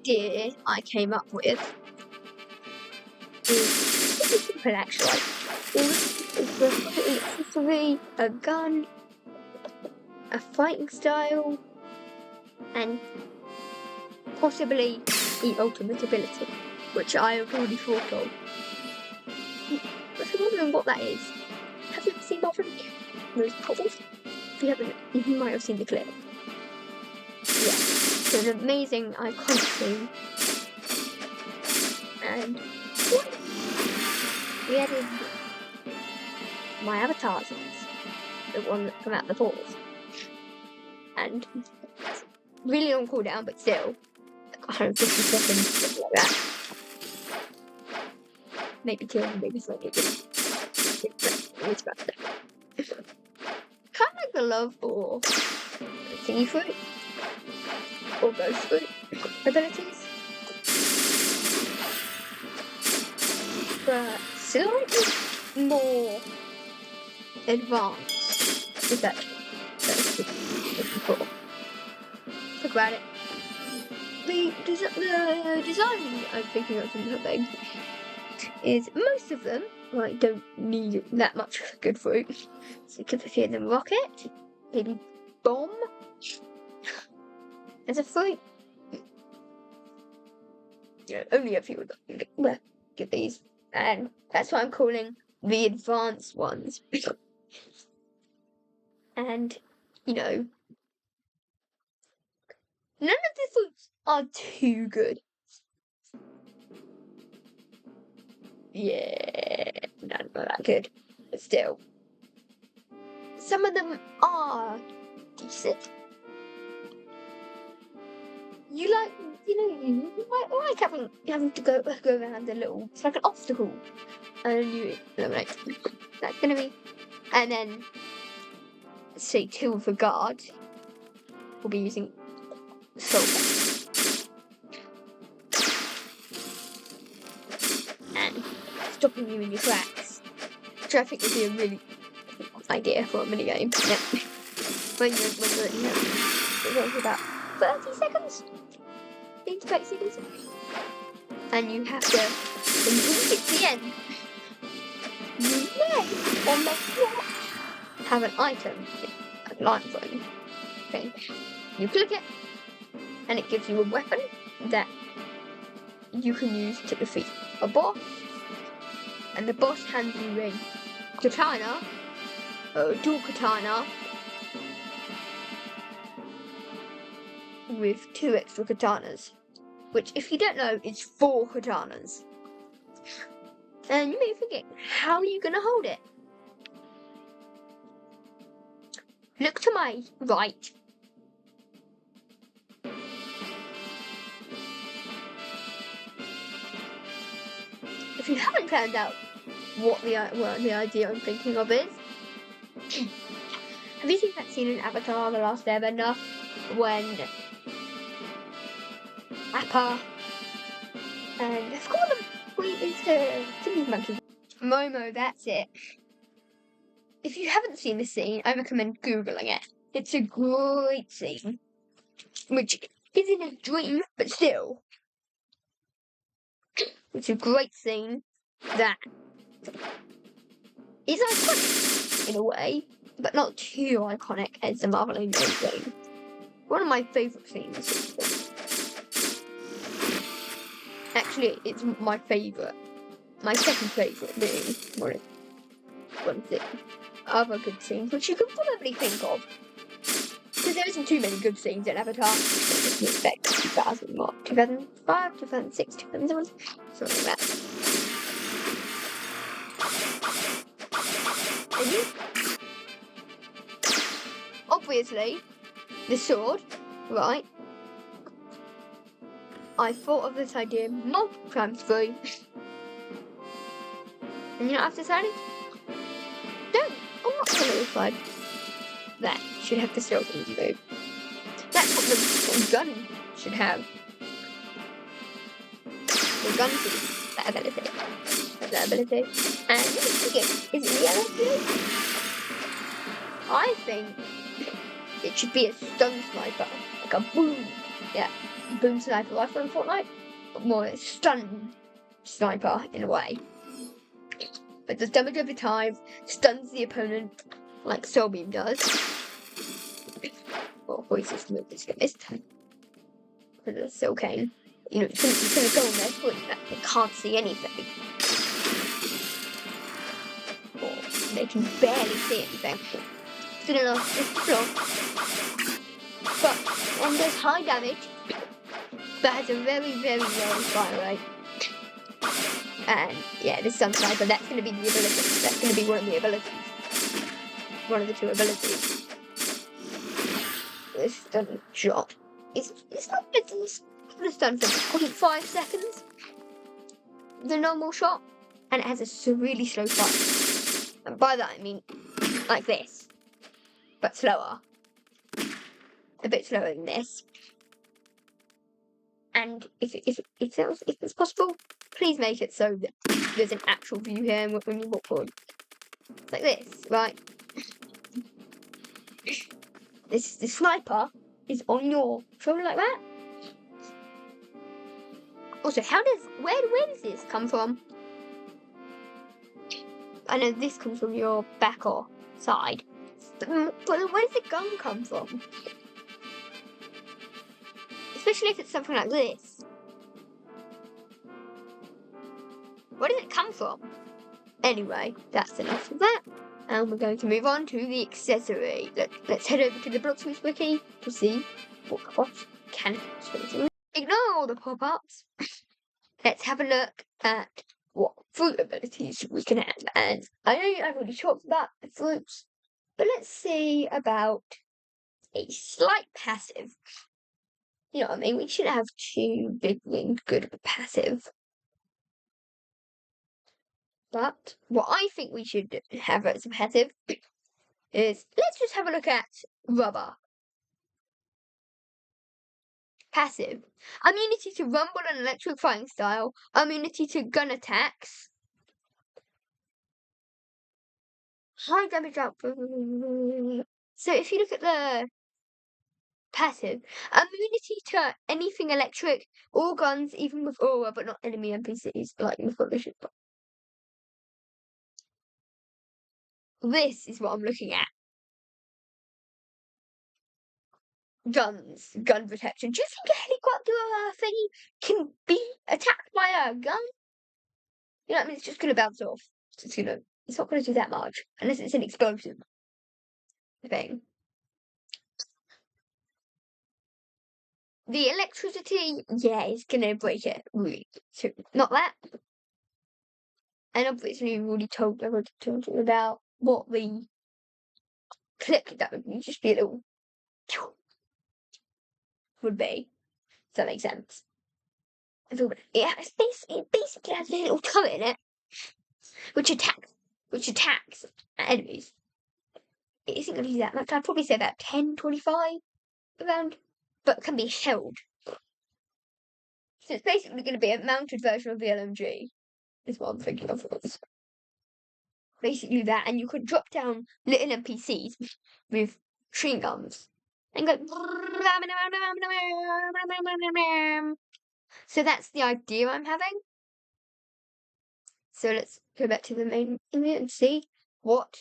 idea I came up with is simple actually. It's a accessory, a gun, a fighting style, and possibly the ultimate ability, which I have already thought of. If you're wondering what that is, have you ever seen Marvel? Those puzzles? If you haven't, you might have seen the clip. Yeah, it's an amazing, iconic scene. And we added my avatars, the one that come out the pores. And it's really on cooldown, but still, 150 seconds, something like that. Maybe 2, maybe 3, it's about that. Kind of like the love or thingy fruit or ghost fruit abilities, but slightly more advanced. Is that cool? Talk about it. The design I'm thinking of something is most of them don't need that much good fruit. So you could fear them rocket, maybe bomb as a fruit. Only a few of them get these, and that's what I'm calling the advanced ones. And none of the fruits are too good. Yeah, none are that good, but still, some of them are decent. You might like having to go around a little. It's like an obstacle, and you eliminate. That's gonna be, and then say 2 for guard. We'll be using sulfur and stopping you in your tracks, which I think would be a really good idea for a minigame. Yeah. when you're in about 30 seconds. 30 seconds. And you have to, when you get to the end, you may or may not have an item, a line phone. Okay. You click it, and it gives you a weapon that you can use to defeat a boss. And the boss hands you a katana, a dual katana, with 2 extra katanas, which, if you don't know, is 4 katanas. And you may forget, how are you going to hold it? Look to my right. If you haven't found out what the idea I'm thinking of is, have you seen that scene in Avatar: The Last Airbender when Appa and I've got them. It's the Thingy Monkey. Momo, that's it. If you haven't seen this scene, I recommend Googling it. It's a great scene, which isn't a dream, but still, it's a great scene that is iconic in a way, but not too iconic as the Marvel Endgame scene. One of my favourite scenes. Actually, it's my favourite. My second favourite being one of the other good scenes, which you could probably think of. Because there isn't too many good scenes in Avatar. You expect 2005, 2006, 2007, something like that. Obviously, the sword, right? I thought of this idea multiple times through. And you know what I've decided? I'm not going to decide. That should have the stealth easy move. That's what the gun should have. The gun should have that ability. And is it the yellow blue? I think it should be a stun sniper. Like a boom. yeah, boom sniper rifle in Fortnite, but more a stun sniper in a way. It does damage every time, stuns the opponent like Soul Beam does. Well, voices move this guys. For the Soul Cane. You know, it's gonna go on their foot that they can't see anything. Or they can barely see anything. It's gonna last just long. But and does high damage, but has a very, very low fire rate. And yeah, the Sun Sniper, that's gonna be the ability. That's gonna be one of the abilities. One of the two abilities. This stun shot. It's not it's stun for 0.5 seconds. The normal shot. And it has a really slow fire. And by that I mean like this. But slower. A bit slower than this. And if it's possible, please make it so that there's an actual view here when you walk forward. Like this, right? The sniper is on your shoulder like that. Also, where does this come from? I know this comes from your back or side. But where does the gun come from? Especially if it's something like this. Where does it come from? Anyway, that's enough of that. And we're going to move on to the accessory. Let's head over to the Blox Fruits wiki to see what pop-ups can happen. Ignore all the pop-ups. Let's have a look at what fruit abilities we can add. And I know I've already talked about the fruits, but let's see about a slight passive. You know what I mean? We shouldn't have too big and good of a passive. But what I think we should have as a passive is, let's just have a look at rubber. Passive. Immunity to rumble and electrifying style. Immunity to gun attacks. High damage output. So if you look at the passive, immunity to anything electric, all guns, even with aura, but not enemy NPCs, like with Coalition. This is what I'm looking at. Guns, gun protection. Do you think a helicopter thingy can be attacked by a gun? You know what I mean? It's just gonna bounce off. It's not gonna do that much unless it's an explosive thing. The electricity, yeah, is gonna break it really soon. Not that. And obviously, we've already told you about what the click that would just be a little would be. Does that make sense? Yeah, it basically has a little turret in it, which attacks enemies. It isn't going to do that much. I'd probably say about 10, 25 around, but can be held. So it's basically going to be a mounted version of the LMG, is what I'm thinking of. Basically that, and you could drop down little NPCs with machine guns and go. So that's the idea I'm having. So let's go back to the main image and see what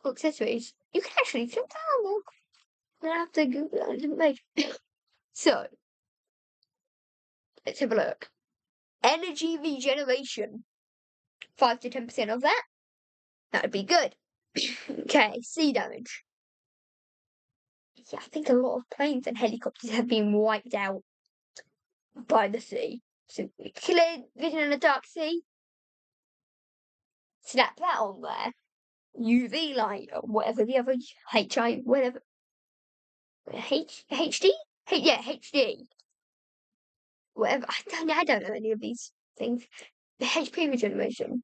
accessories you can actually sit down. I have to Google it. I didn't make. So let's have a look. Energy regeneration. 5 to 10% of that. That would be good. Okay, sea damage. Yeah, I think a lot of planes and helicopters have been wiped out by the sea. So clear vision in a dark sea. Slap that on there. UV light or whatever the other whatever. HD? Yeah, HD. Whatever. I don't know any of these things. The HP regeneration.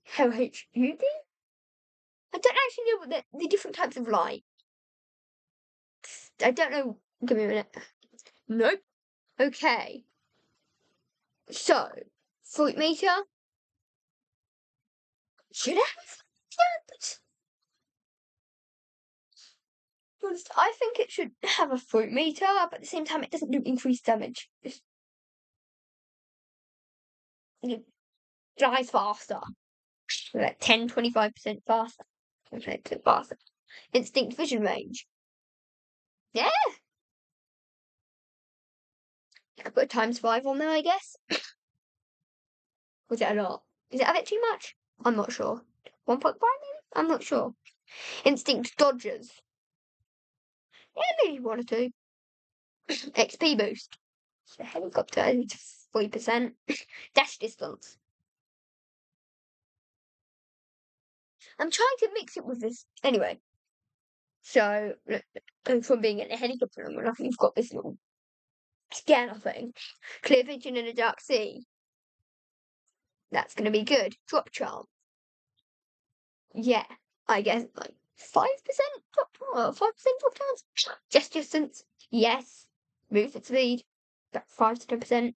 How HUD? I don't actually know what the different types of light. I don't know. Give me a minute. Nope. Okay. So, fruit meter. Should I have? I think it should have a fruit meter, but at the same time, it doesn't do increased damage. It dies faster. Like 10-25% faster. 25% faster. Instinct vision range. Yeah, you could put ×5 on there, I guess. Was it a lot? Is it a bit too much? I'm not sure. 1.5 maybe? I'm not sure. Instinct dodges. Yeah, maybe 1 or 2. XP boost. The helicopter is 3%. Dash distance. I'm trying to mix it with this. Anyway. So, from being in a helicopter, you've got this little scanner thing. Clear vision in a dark sea. That's going to be good. Drop charm. Yeah, I guess like 5% drop, 5% drop chance. Just distance. Yes. Movement speed. That's 5 to 10%.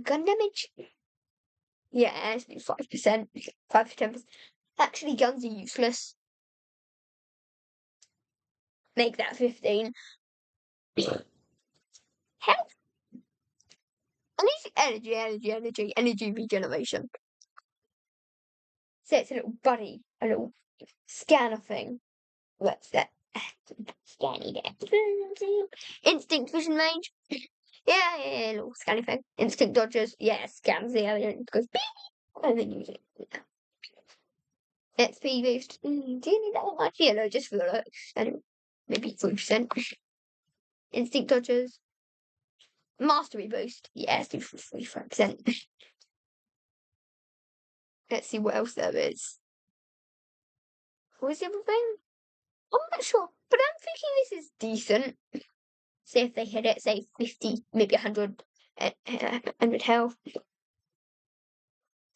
Gun damage. Yeah, it's 5%. 5 to 10%. Actually, guns are useless. Make that 15. Health. And these energy regeneration. So it's a little buddy, a little scanner thing. What's that? Scanny there. Instinct vision range. Yeah, little scanning thing. Instinct dodges. Yeah, scans the alien. Goes beep, and then use it. Yeah. XP boost. Do you need that much? Yeah, no, just for the looks. Anyway, maybe 3%. Instinct dodges. Mastery boost. Yes, do 45%. Let's see what else there is. What was the other thing? I'm not sure, but I'm thinking this is decent. Say if they hit it, say 50, maybe 100, 100 health.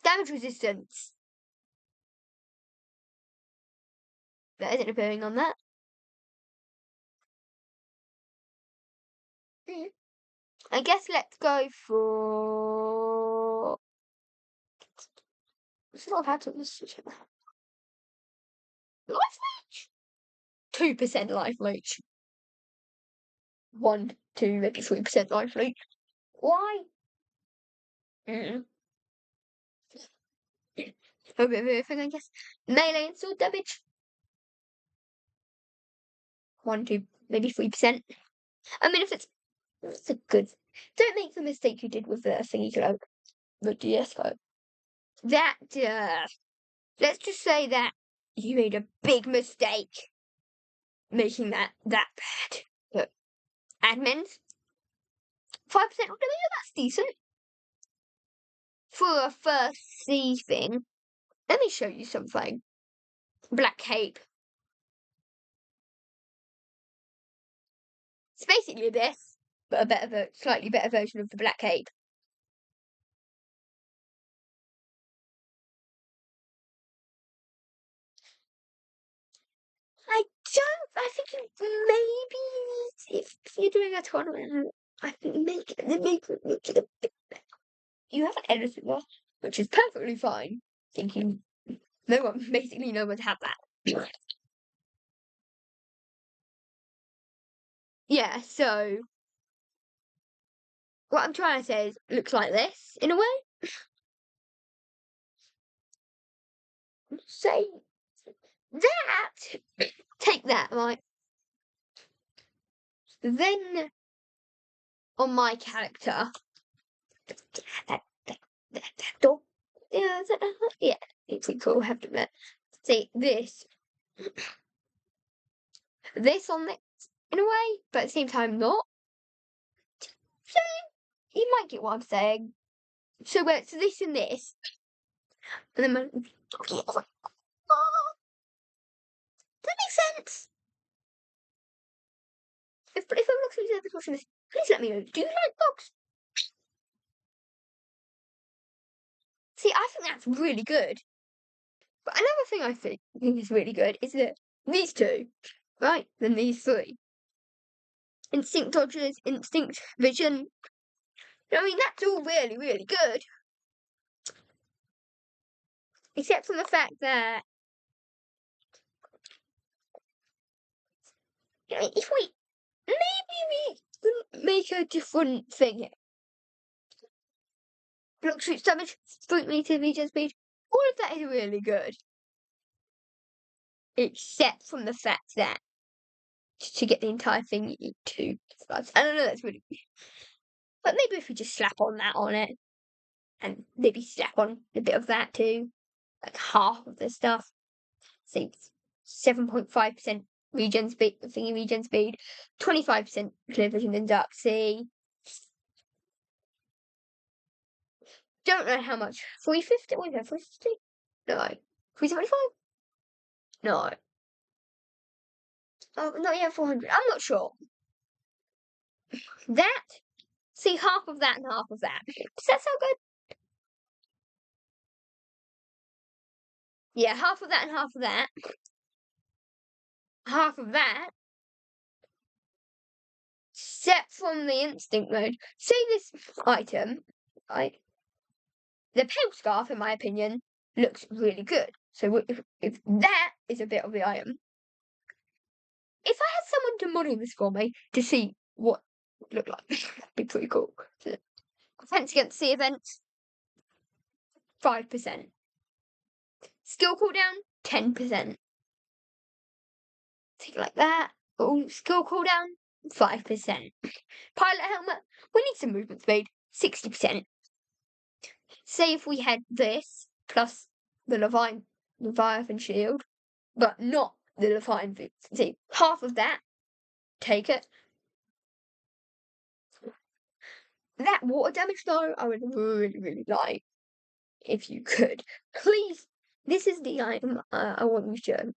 Damage resistance. That isn't appearing on that. I guess let's go for. What's not had to this life leech? 2% life leech. 1, 2, maybe 3% life leech. Why? Mm. A bit of everything, I guess. Melee and sword damage. 1, 2, maybe 3%. I mean, if it's a good. Don't make the mistake you did with the thingy cloak, the DS cloak. That, let's just say that you made a big mistake making that bad. But admins, 5% of damage, that's decent. For a first C thing, let me show you something. Black Cape. It's basically this, but a slightly better version of the Black Cape. I think maybe if you're doing a tournament, I think make it look a bit better. You have an editor there, which is perfectly fine. Thinking basically no one's had that. Yeah, so what I'm trying to say is it looks like this in a way. Say that. Take that, right? Then on my character, that dog. Yeah, yeah, it's pretty cool. I have to admit. See this on it in a way, but at the same time not. So you might get what I'm saying. So so this and this, and then my, oh, that makes sense. If I'm looking at the question, please let me know. Do you like dogs? See, I think that's really good. But another thing I think is really good is that these two, right? Then these three. Instinct dodges, instinct vision. I mean, that's all really, really good. Except for the fact that If we maybe we make a different thing here. Blox Fruits damage, fruit meter, regen speed. All of that is really good. Except from the fact that to get the entire thing you need 2 floods. I don't know, that's really. But maybe if we just slap on that on it. And maybe slap on a bit of that too. Like half of the stuff. Say 7.5% regen speed, 25% clear vision in dark sea. Don't know how much. 350? What is that? 350? No. 375? No. Oh, not yet 400. I'm not sure. That? See, half of that and half of that. Does that sound good? Yeah, half of that and half of that. Half of that. Set from the instinct mode. Say this item, right? The pale scarf, in my opinion, looks really good. So if that is a bit of the item, if I had someone to model this for me to see what it looked like, that'd be pretty cool. So, defense against sea events, 5%. Skill cooldown, 10%. Take it like that. Oh, skill cooldown, 5%. Pilot helmet, we need some movement speed, 60%. Say if we had this plus the Leviathan shield, but not the Leviathan boots. See, half of that, take it. That water damage though, I would really, really like if you could. Please, this is the item I want you to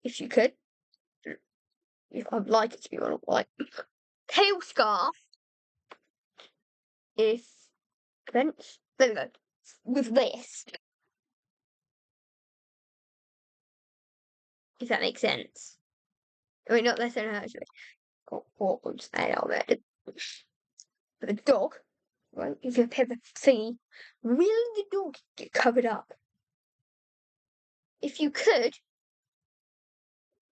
if you could. If I'd like it to be one like tail scarf. If bench, there we go. With this, if that makes sense. I mean, not necessarily actually. What would say on there? The dog, right? If you appear the thingy, will the dog get covered up? If you could,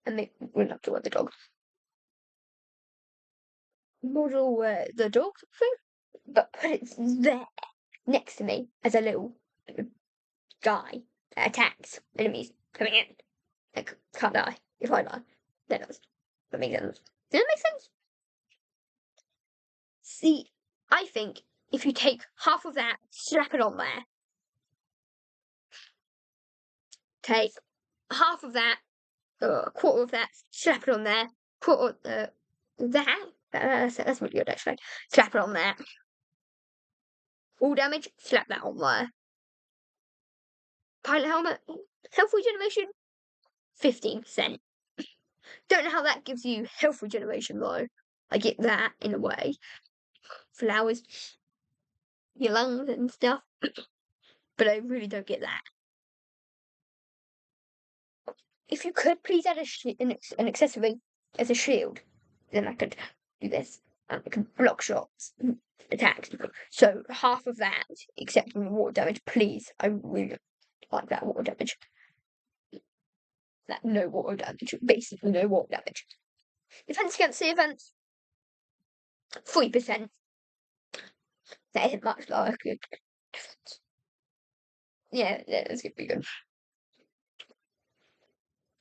and they wouldn't have to wear the dog. Model the dog thing, but put it there next to me as a little guy that attacks enemies coming in. Like, can't die. If I die, then it does. That makes sense. Does that make sense? See, I think if you take half of that, slap it on there, take half of that, a quarter of that, slap it on there, quarter that's really good actually. Slap it on there. All damage, slap that on there. Pilot helmet, health regeneration, 15%. Don't know how that gives you health regeneration though. I get that in a way. Flowers, your lungs and stuff. But I really don't get that. If you could please add an accessory as a shield, then I could do this. I could block shots, attacks. So half of that, except for the water damage, please. I really like that water damage. That no water damage, basically no water damage. Defense against sea events, 3%. That isn't much like good. Yeah, that's gonna be good.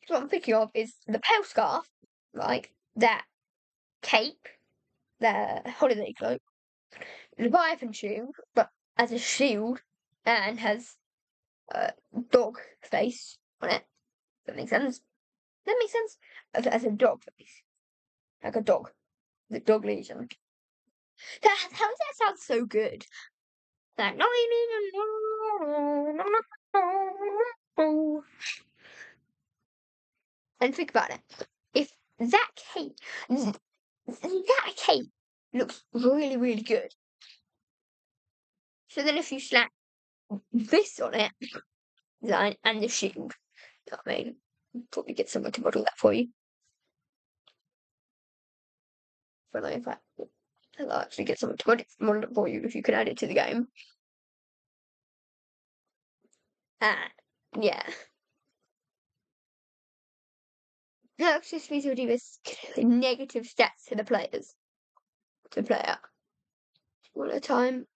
So what I'm thinking of is the pale scarf, right? That cape, the holiday cloak, Leviathan shield, but as a shield and has a dog face on it. That makes sense. That makes sense. As a dog face, like a dog, the dog legion. How does that sound so good? That and think about it. If that cape looks really, really good. So then if you slap this on it, design and the shield, you know what I mean? Probably get someone to model that for you. For like, if I'll actually get someone to model it for you if you can add it to the game. Yeah. Electricity will do this negative stats to the players. To the player. One at a time.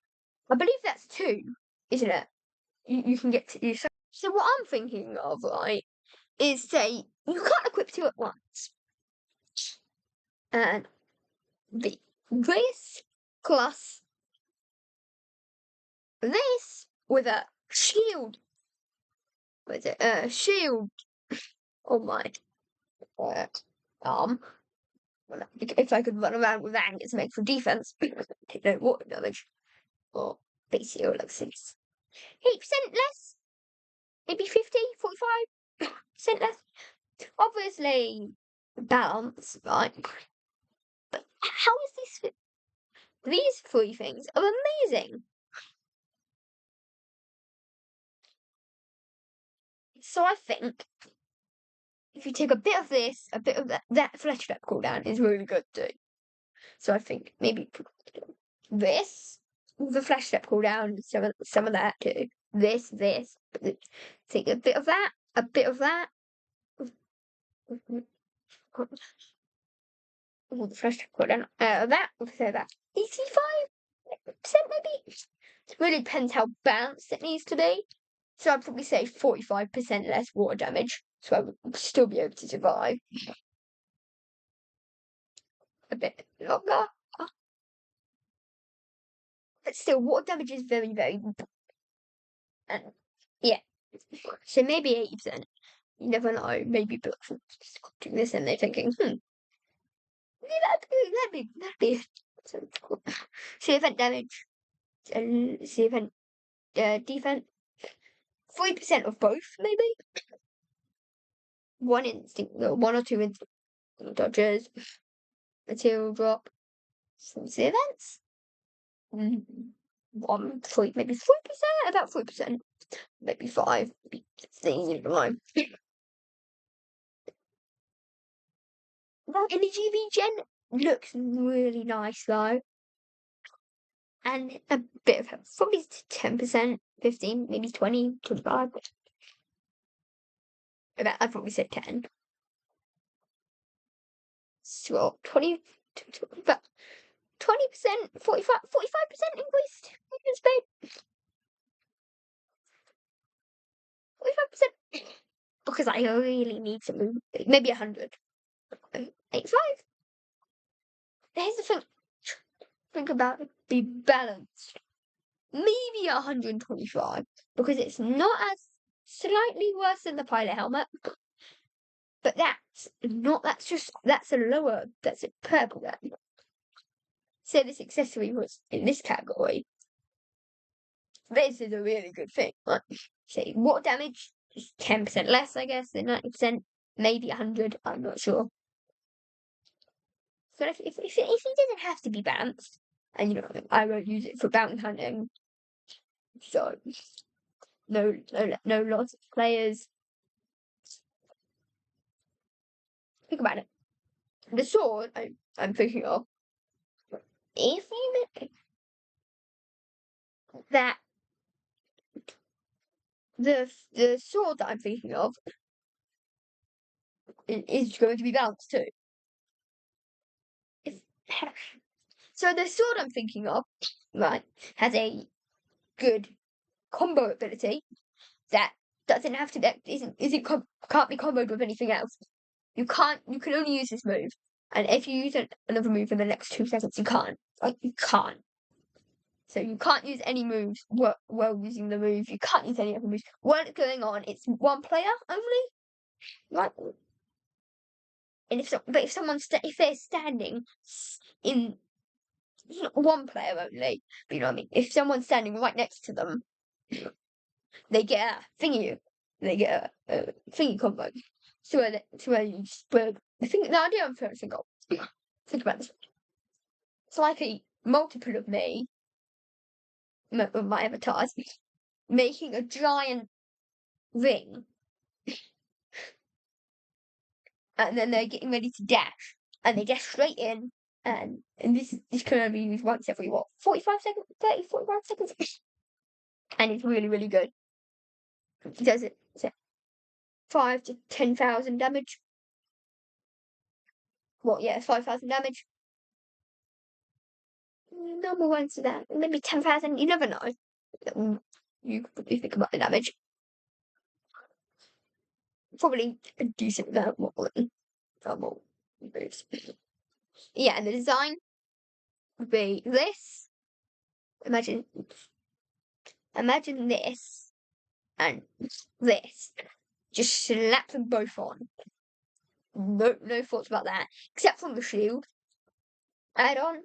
I believe that's 2, isn't it? You can get to use. So what I'm thinking of, right, is say you can't equip 2 at once. And this plus this with a shield. What is it? Shield on my arm. Well, if I could run around with that and get some extra defense, take no water damage. Or basically all like 8% less. Maybe 50, 45% less. Obviously, balance, right? But how is this? These 3 things are amazing. So I think if you take a bit of this, a bit of that flesh trap cooldown is really good too. So I think maybe this, the flesh trap cooldown, some of that too. This, take a bit of that, a bit of that. Oh, the flesh trap cooldown, that, say that. 85% maybe? It really depends how balanced it needs to be. So I'd probably say 45% less water damage. So I would still be able to survive a bit longer. But still, water damage is very, very. And yeah. So maybe 80%. You never know. Maybe Blox Fruits doing this and they're thinking, that'd be. So cool. See event damage. See event defense. 3% of both, maybe. 1 or 2 instinct dodges. Material drop. Some events. 1, 3, maybe 3%, about 3%, maybe 5, maybe 15, you know. That energy regen looks really nice though. And a bit of health, probably 10%, 15, maybe 20, 25. I'd probably say 10. So 20, about 20%, 45% increased movement speed. 45%. Because I really need to move. Maybe 100. 85. Here's the thing. Think about it. Be balanced. Maybe 125. Because it's not as slightly worse than the pilot helmet. But that's a lower, that's a purple then. So this accessory was in this category. This is a really good thing. Like, say, water damage is 10% less, I guess, than 90%. Maybe 100, I'm not sure. So if it doesn't have to be balanced, and you know, I won't use it for bounty hunting, so no lots of players. Think about it. The sword I'm thinking of, if you make that the sword that I'm thinking of is going to be balanced too. If, so the sword I'm thinking of, right, has a good combo ability that doesn't have to that can't be comboed with anything else. You can only use this move, and if you use another move in the next 2 seconds, you can't. Like you can't. So you can't use any moves while using the move. You can't use any other moves while it's going on. It's 1 player only. Right. And if they're standing in, it's not 1 player only, but you know what I mean. If someone's standing right next to them, they get a thingy. They get a thingy combo. So the idea I'm trying to think about this. It's like a multiple of me, my avatars, making a giant ring, and then they're getting ready to dash, and they dash straight in, and this can only be used once every 45 seconds, 30, 45 seconds, and it's really, really good. It does it 5 to 10,000 damage. What, yeah, 5,000 damage. Normal ones to that. Maybe 10,000, you never know. You could probably think about the damage. Probably a decent amount more than normal moves. Yeah, and the design would be this. Imagine this and this. Just slap them both on. No thoughts about that. Except from the shield. Add on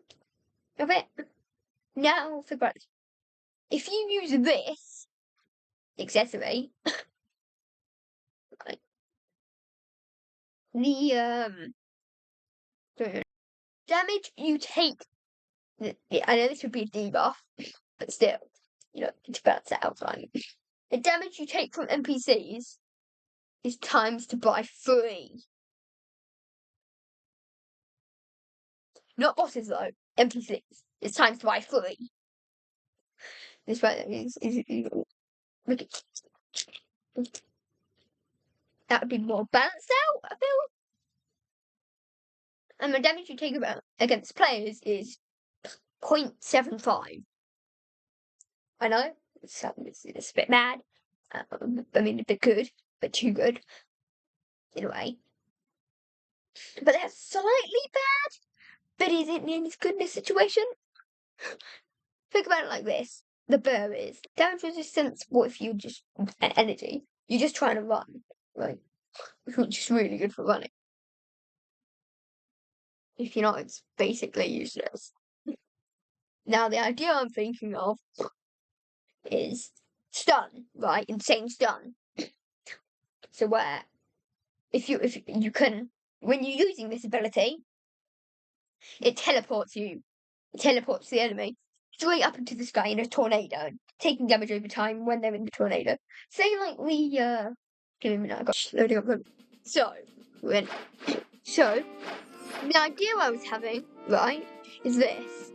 of it. Now think about it. If you use this accessory, like, the damage you take. I know this would be a debuff, but still, to balance it out, right? The damage you take from NPCs is times to by 3. Not bosses though. NPCs. It's times to by 3. This right there look at that would be more balanced out, I feel. And the damage you take against players is 0.75. I know it's a bit mad. I mean, a bit good, but too good in a way. But that's slightly bad. But is it in this goodness situation? Think about it like this: the bear is damage resistance. What if you just energy? You're just trying to run, right? Which is really good for running. If you're not, it's basically useless. Now, the idea I'm thinking of is stun, right? Insane stun. So where, if you can, when you're using this ability, it teleports the enemy straight up into the sky in a tornado, taking damage over time when they're in the tornado. Say like give me a minute, I got loading up. So the idea I was having, right, is this.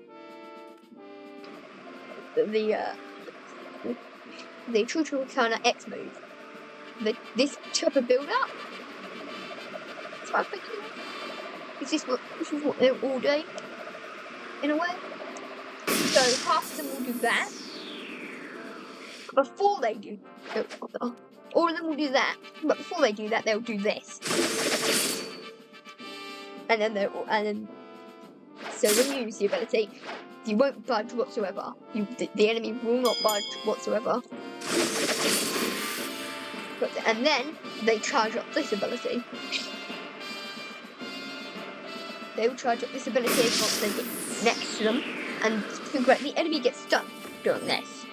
The True Katana X move. This type of build up. That's what I'm thinking. This is what they're all doing, in a way. So half of them will do that. Before they do, all of them will do that. But before they do that, they'll do this. And then so when you use the ability, you won't budge whatsoever. The enemy will not budge whatsoever. And then they charge up this ability. They will charge up this ability once they get next to them. And the enemy gets stunned doing this.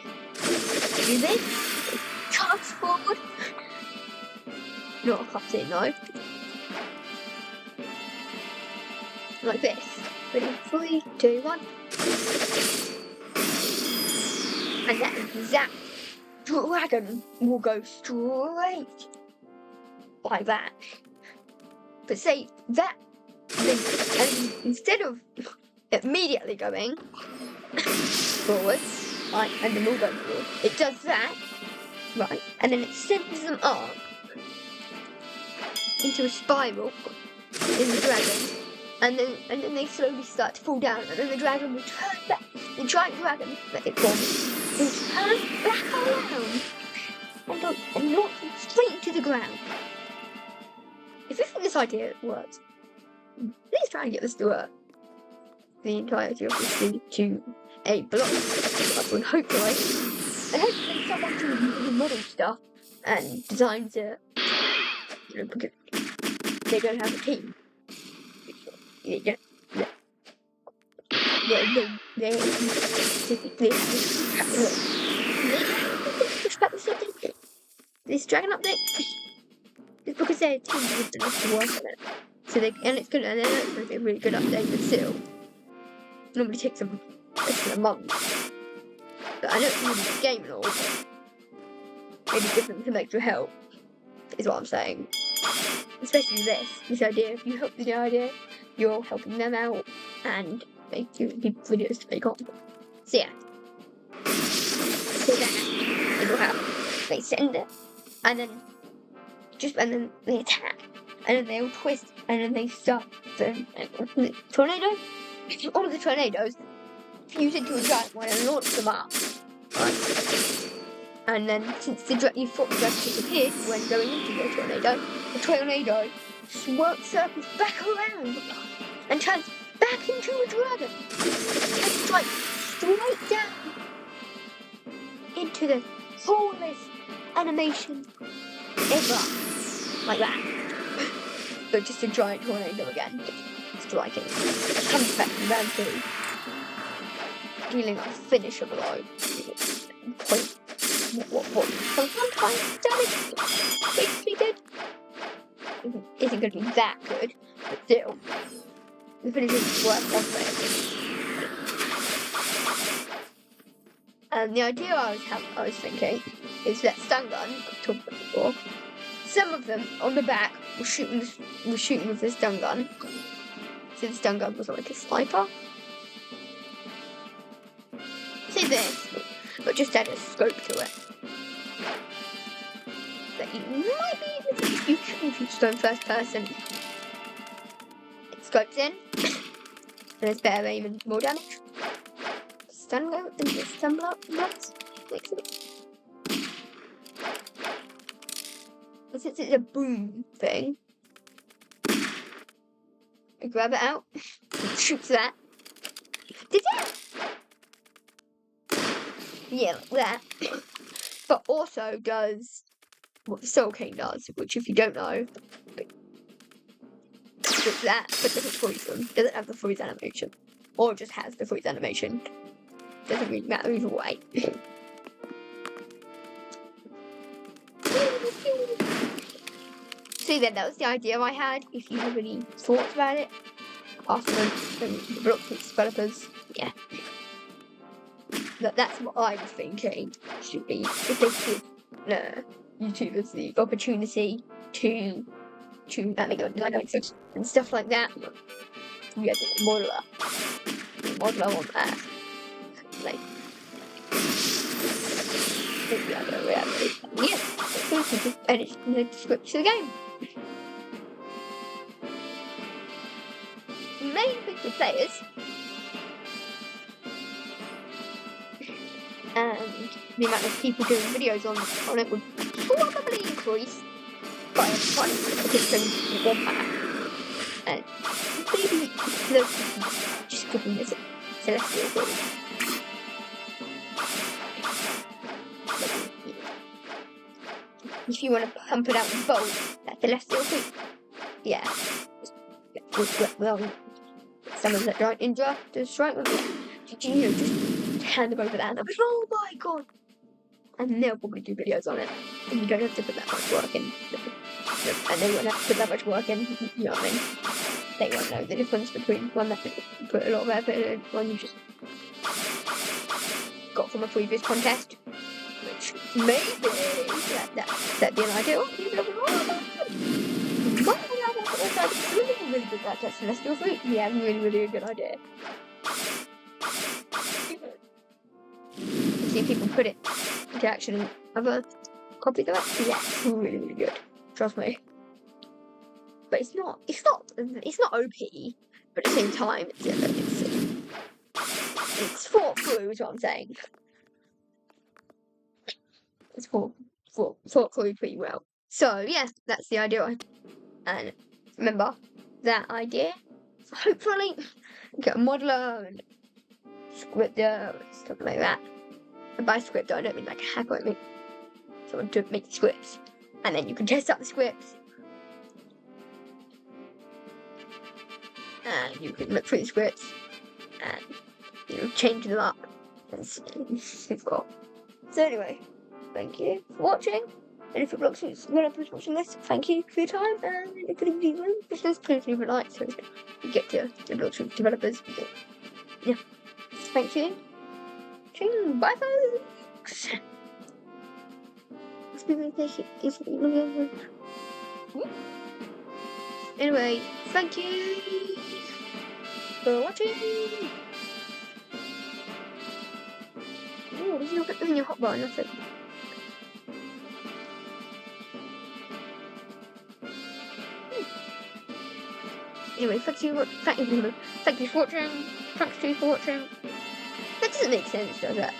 Do this. Charge forward. Not a cutscene though. Like this. Ready? 3, 2, 1. And that dragon will go straight like that. But say that, and instead of immediately going forwards, right, and then we'll go forward, it does that, right, and then it sends them up into a spiral in the dragon. And then they slowly start to fall down, and then the dragon will turn back. The giant dragon that it forms will turn back around and launch them straight into the ground. If you think this idea works, please try and get this to work. The entirety of this to a block, and hopefully someone can model stuff and designs it. Because they don't have a team. This dragon update is because their team didn't have to work on it. So it's good, and it's a really good update, but still, normally takes them less than a month. But I know it's really good game and all, but maybe give them some extra help, is what I'm saying. Especially this idea. If you help the idea, you're helping them out and making videos to make on. So yeah. So that is what happens. They send it and then they attack. And then they'll twist and then they start the tornado. All of the tornadoes fuse into a giant one and launch them up. Right. And then, since you thought the dragon disappeared when going into the tornado circles back around and turns back into a dragon and strikes straight down into the tallest animation ever. Like that. So just a giant tornado again. Striking. Comes back from round 2. Dealing a finisher blow. Point. What? Some kind of damage. Basically good. Isn't going to be that good, but still. The finisher is worth something. And the idea I was thinking is that stun gun I've talked about before. Some of them on the back were shooting with the stun gun. So the stun gun was like a sniper. See this, but just add a scope to it. That you might be able to if you just go in first person. It scopes in, and it's better aim and more damage. Stun gun and the stun blast makes it. But since it's a boom thing, I grab it out, and shoots that. Did it? Yeah, like that. But also does what the Soul King does, which if you don't know, it's that, but doesn't freeze them. Doesn't have the freeze animation. Or just has the freeze animation. Doesn't really matter either way. So then, that was the idea I had. If you have any thoughts about it, ask them from the Blox Fruits developers. Yeah. That's what I was thinking. Should be if they give YouTubers the opportunity to make and stuff like that. Yeah, the modeler on that. Like, yeah, just edit the script to the game. Main picture players. And the amount of people doing videos on it would probably increase by a ton because then one pack. And maybe those people just give them this celestial fruit. If you want to pump it out in bulk, that celestial fruit, yeah. Well, some of that giant ninja to strike with it. Just hand them over that and they'll be, oh my god! And they'll probably do videos on it. And you don't have to put that much work in. And they won't have to put that much work in, you know what I mean? They won't know the difference between one that you put a lot of effort in and one you just got from a previous contest. Which maybe that'd be an idea. Oh, maybe it'll be really good at that celestial fruit. Yeah, really a good idea. See people put it into action and other copies of it. Yeah, it's really good. Trust me. But it's not OP. But at the same time, it's thought through is what I'm saying. It's thought through pretty well. So yeah, that's the idea. And remember that idea. Hopefully, get a modeler and scripter and stuff like that. And by scripter, I don't mean like a hacker. I mean someone to make scripts, and then you can test out the scripts. And you can look through the scripts and change them up and see what you've got. So anyway, thank you for watching. And if you're Blox Fruits developers watching this, thank you for your time. And if you leave please leave a like so you get to the Blox Fruits developers. Yeah, thank you. Bye folks. Anyway, thank you for watching. Oh, there's nothing in your hotbar, nothing. Anyway, thank you for watching. Thanks to you for watching. That doesn't make sense, does it?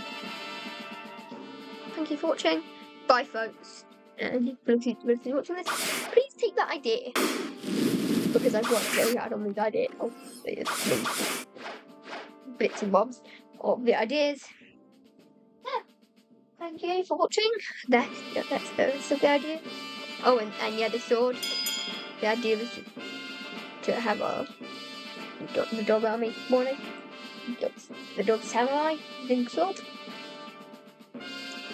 Thank you for watching. Bye, folks. And if you're watching this, please take that idea. Because I've worked very hard on the idea of the bits and bobs of the ideas. Yeah. Thank you for watching. That's the rest of the idea. Oh, and yeah, the sword. The idea was to have the dog army morning. The dog samurai thing sword.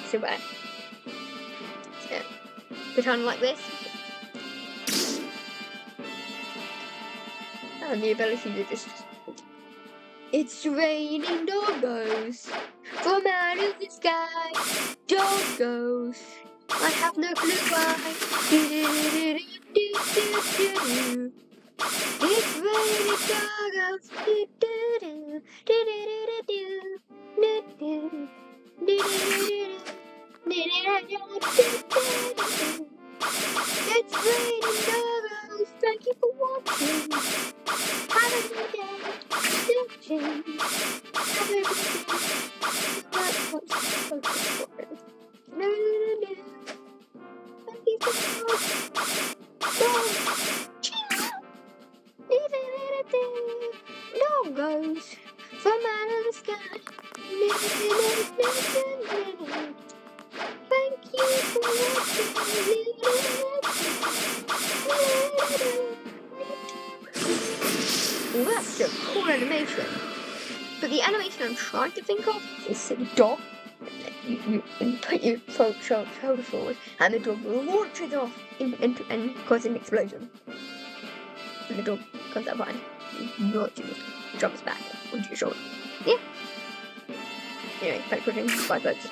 So bad. Yeah. Pretend like this. And the ability to just... It's raining doggos from out of the sky. Doggos. I have no clue why. It's raining doggos. It's raining doggos. Thank you for watching. Have a good day. Have a good day. Thank you for watching. Doggos from out of the sky. Thank you for watching. Well, that's a cool animation. But the animation I'm trying to think of is a dog. You put your shoulder forward, and the dog launches off and causes an explosion. And the dog comes up behind, launches, jumps back onto your shoulder. Yeah. Anyway, thanks for watching. Bye, folks.